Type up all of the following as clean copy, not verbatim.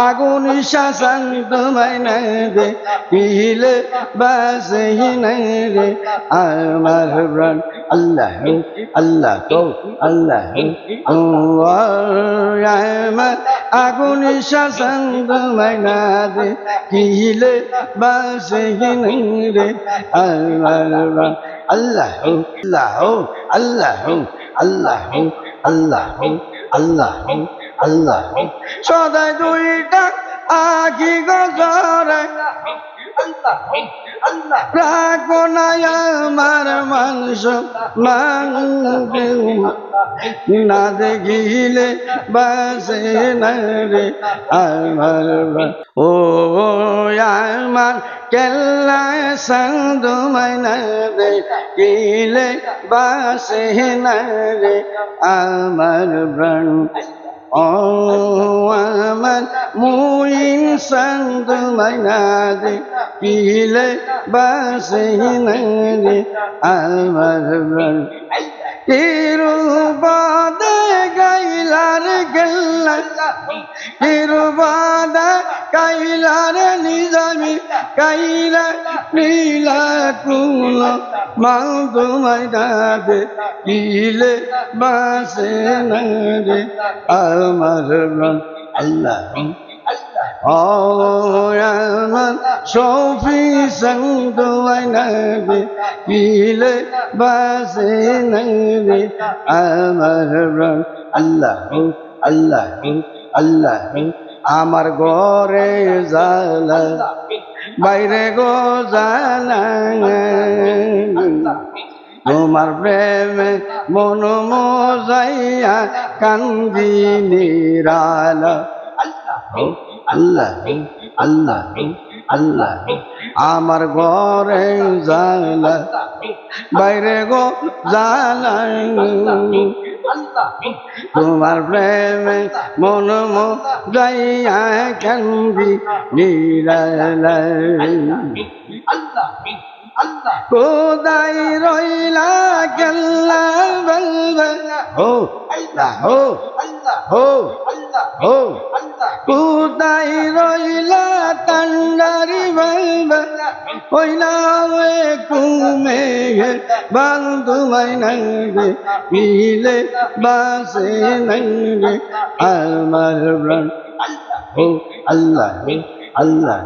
আগুন শাসন তোমায় না দেখিলে বাসে না রে আমার প্রাণ আল্লাহ আল্লাহ তো আল্লাহ আমার আগুন শাসন তোমায় না দেখিলে বাসে না রে আমার প্রাণ আল্লাহ আল্লাহ আল্লাহ আল্লাহ আল্লাহ আল্লাহ আল্লাহ সদাই দুইটা আখি গজরে রাখবো না আমার মানুষ না দেখিলে বাসে না রে আমার ও আমার কেল্লা সন্দুমাই না দেখিলে বাসে না রে আমার প্রাণ ও আমার মুইন সন্দুমাই না দেখিলে বাসে না রে আমার প্রাণ তিরুবাদে গাইলার গেল্লা তিরুবাদা কাইলার নিজামি কাইলা নীলা কুল মাল তোমায় দাদে কিলে বাসে না রে আমার প্রাণ আল্লাহ ও আমার সফি সন্দুয়াই না কিলে বাসে না রে আমার প্রাণ আল্লাহ আল্লাহ আল্লাহ আমার ঘরে জালা বাইরে গো জালা তোমার প্রেমে মন মজাইয়া কান্দি নিরালা আল্লাহ আল্লাহ আল্লাহ আমার ঘরে জালা বাইরে গো জালা তোমার প্রেমে মন মজাইয়া কান্দি নিরালা কোদাই রইলা গেল্লা বলবে হো হো হো হো কোদাই রইলা তন্ডারি বলবে হইলা ওয়ে কুমে বান্ধু মাইনাই রে পিলে বাসে নাই রে আমার প্রাণ ও আল্লাহ আল্লাহ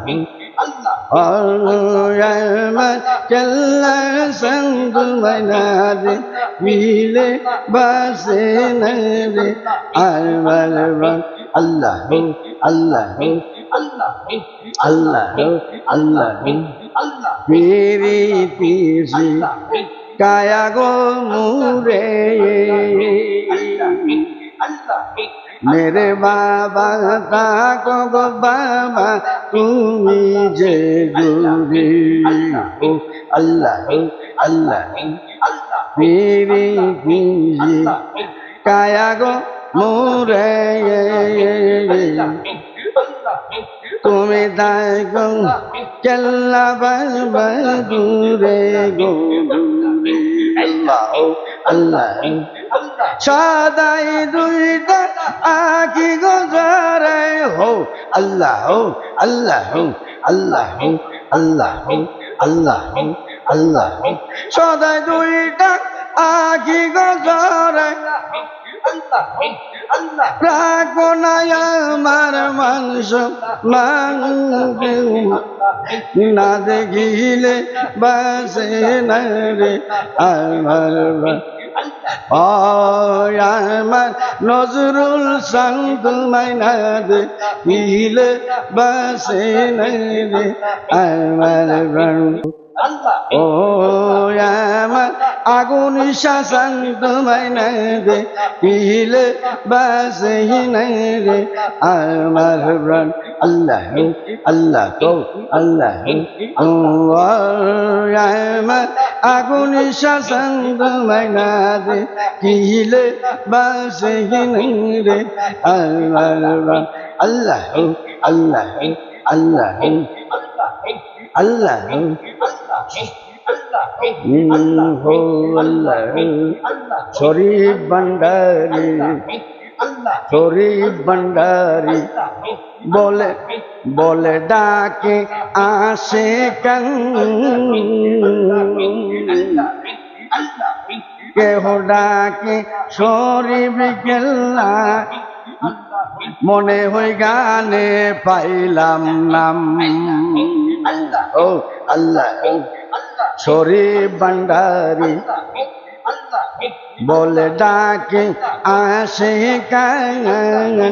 আমার কেল্লা সন্দুমাই না দেখিলে বাসে না রে আমার প্রাণ আল্লাহ আল্লাহ আল্লাহ আল্লাহ মেরি পিসি কায়া গো মুরে मेरे बाबा ताको गो बाबा তুমি যে জুরি ও আল্লাহ আল্লাহ মেরে পিজি কায়া গো মোরে তুমি তাই গো কেল্লা বাবা দূরে গো আল্লাহ আল্লাহ সদাই দুইটা আখি গজরে হো আল্লাহ আল্লাহ আল্লাহ আল্লাহ আল্লাহ আল্লাহ সদাই দুইটা আখি গজরে রাখবো না আমার মানুষ না দেখিলে বাসে না রে আমার আমার নজরুল সন্দুমাই না দেখিলে বাসে না রে আমার প্রাণ ও আমার আগুন শাসন তোমায় না দেখিলে বাসে না রে আমার প্রাণ আল্লাহ আল্লাহ তো আল্লাহ আমার আগুন শাসন তোমায় না দেখিলে বাসে না রে আমার প্রাণ আল্লাহ আল্লাহ আল্লাহ আল্লাহ শরীফ ভান্ডারী শরীফ ভান্ডারি বলে বলে ডাকে আসে কান কেহ ডাকে শরীফ কেল্লা মনে হই গানে পাইলাম নাম ও আল্লাহ শরীফ ভান্ডারি বলে ডাকে আসে কান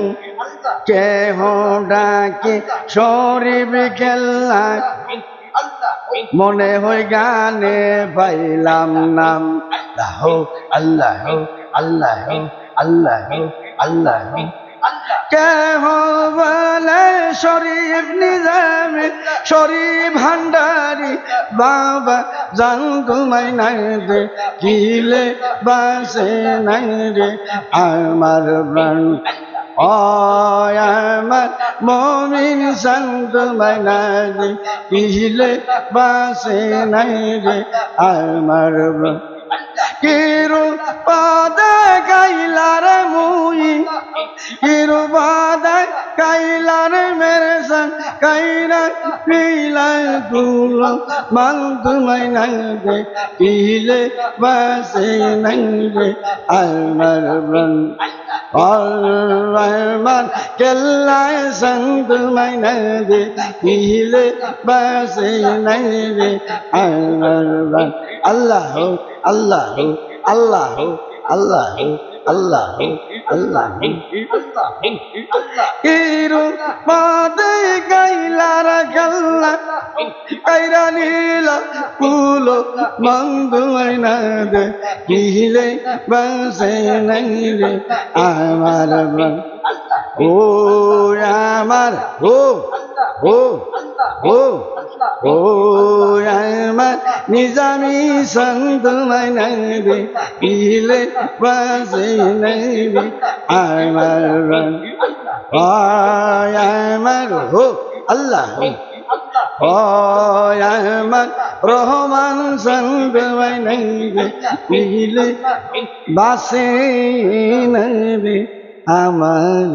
কেহ ডাকে শরীফ কেল্লা মনে হই গানে পাইলাম নাম আল্লাহ আল্লাহ আল্লাহ আল্লাহ কেহ বলে শরীফ নিজামী শরীফ ভান্ডারি বাবা জান তোমায় নাই রে কিলে বাসে নাই রে আমার প্রাণ আমার মমিন সন্ত মাইনারে কিলে বাসে নাই রে আমার কিরু পাদে গাইলার মুই কিরু পাদে গাইলার মেরে সং কাইরা পিলা গুল মান তুমাই নাই রে কিলে বাসে নাই রে আমার প্রাণ আমার কেল্লায় সন্ত মাইনাই রে কিলে বাসে নাই রে আমার প্রাণ আল্লাহ আল্লাহ আল্লাহ আল্লাহ আল্লাহ আল্লাহ কিরু পাদে গাইলার গল্লা কাইরা নীলা কুলো মন্দু না দে কিলে বাসে নাই রে আমার ও আমার ও আমার নিজামী সন্ত মাইনাই রে কিলে বাসে নাই রে আমার আমার আল্লাহ আমার রহমান সন্ত মাইনাই রে কিলে বাসে নাই রে আমার